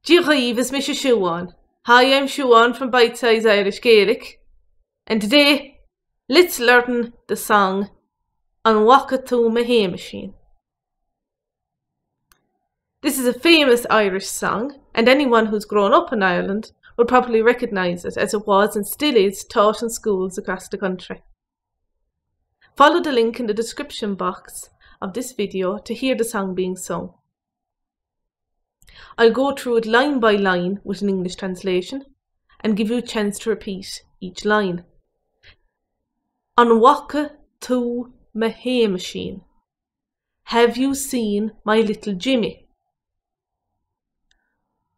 Díoghaíomh is Mr. Shéamuisín. Hi, I'm Shéamuisín from Bite-Size Irish Gaelic, and today let's learn the song on wok-a Hay-mush-een. This is a famous Irish song, and anyone who's grown up in Ireland will probably recognise it, as it was and still is taught in schools across the country. Follow the link in the description box of this video to hear the song being sung. I'll go through it line by line with an English translation and give you a chance to repeat each line. On wok-a Hay-mush-een. Have you seen my little Jimmy?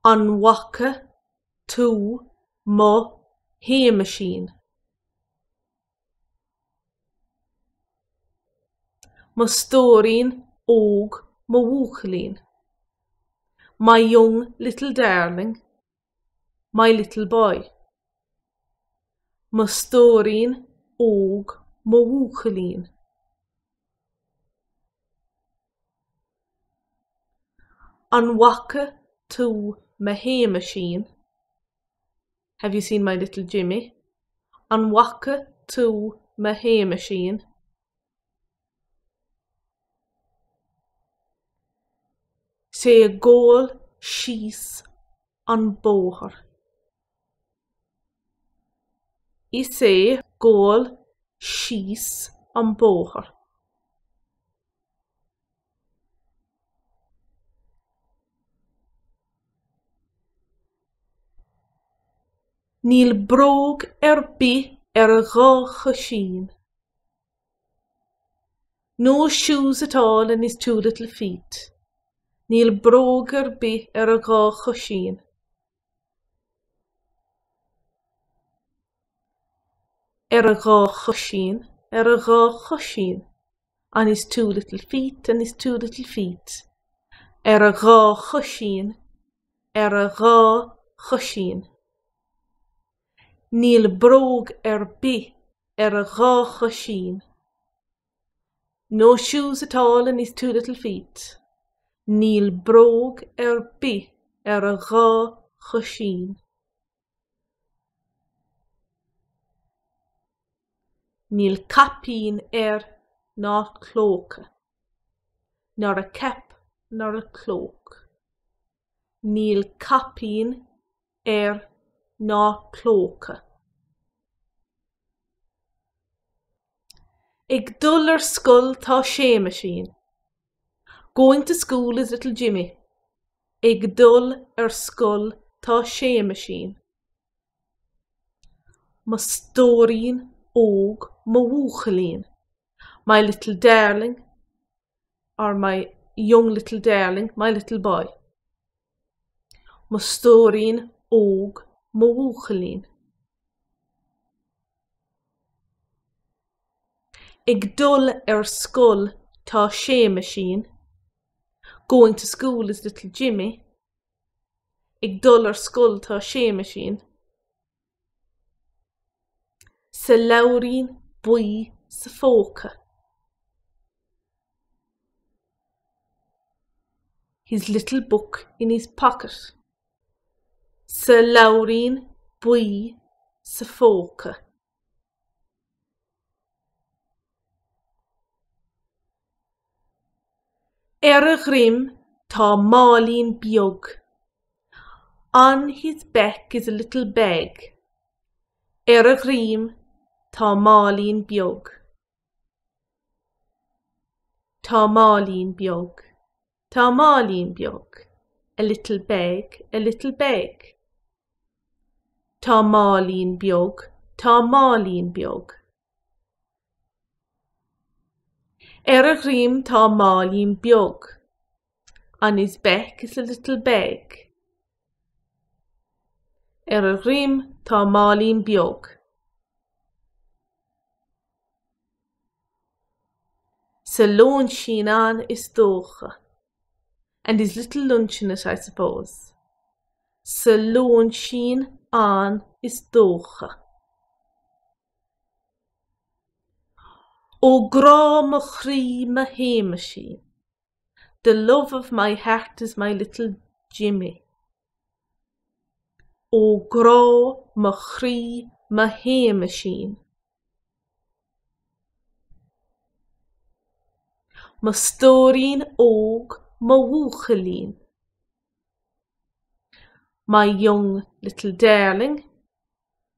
On wok-a Hay-mush-een. My stoirín óg my wok-a-leen. My young little darling, my little boy. My stoirín óg my wok-a-leen. On wok-a Hay-mush-een. Have you seen my little Jimmy? On wok-a Hay-mush-een. Say guh-awl síos an bóthar. I say guh-awl síos an bóthar. Neel brog bith ghaw choisín. No shoes at all in his two little feet. Neel brog bith ghaw khush-een. Ghaw khush-een, ghaw khush-een. On his two little feet, and his two little feet. Ghaw khush-een, ghaw khush-een. Neel brog bith ghaw choisín. No shoes at all in his two little feet. Neel brog bith ghaw choisín. Neel capín ná cloak. Nor a cap nor a cloak. Neel capín ná cloak. Ag dul scoil tá Shéamuisín. Going to school is little Jimmy. Ag dul scoil tá Shéamuisín. My stoirín óg my wok-a-leen. My little darling, or my young little darling, my little boy. My stoirín óg my wok-a-leen. Ag dul scoil tá Shéamuisín. Going to school is little Jimmy. Ag dul scoil tá Shéamuisín. Sa labhraíonn bhuachaillín. His little book in his pocket. Sa labhraíonn bhuachaillín. A ghrim tá máilín beag. On his back is a little bag. A ghrim tá máilín beag. Tá máilín beag. Tá máilín beag. A little bag, a little bag. Tá máilín beag. Tá máilín beag. A ghrim tá máilín beag. On his back is a little bag. A ghrim tá máilín beag. Sa Shéamuisín is stoh-reen. And his little lunch in it, I suppose. Sa Shéamuisín is stoh-reen. O gra mo chrí my Hay-mush-een. The love of my heart is my little Jimmy. ó gráw mo chrí mo Hay-mush-een. Mo stóirín óg mo wok-a-leen. My young little darling,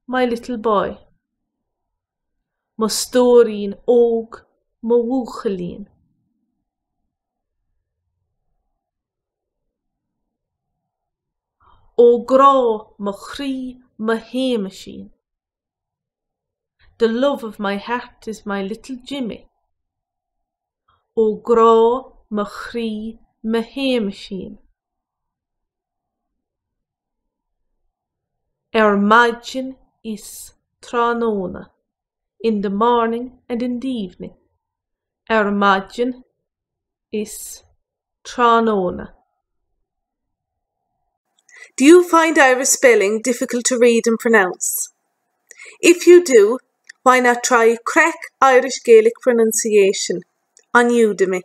my little boy. Mo stoirín óg mo wúchaillín. Ó gráw mo chrí mo Hay-mush-een. The love of my heart is my little Jimmy. Ó gráw mo chrí mo Hay-mush-een. Maidin is tránóna, in the morning and in the evening. Maidin is tránóna. Do you find Irish spelling difficult to read and pronounce? If you do, why not try Crack Irish Gaelic Pronunciation on Udemy?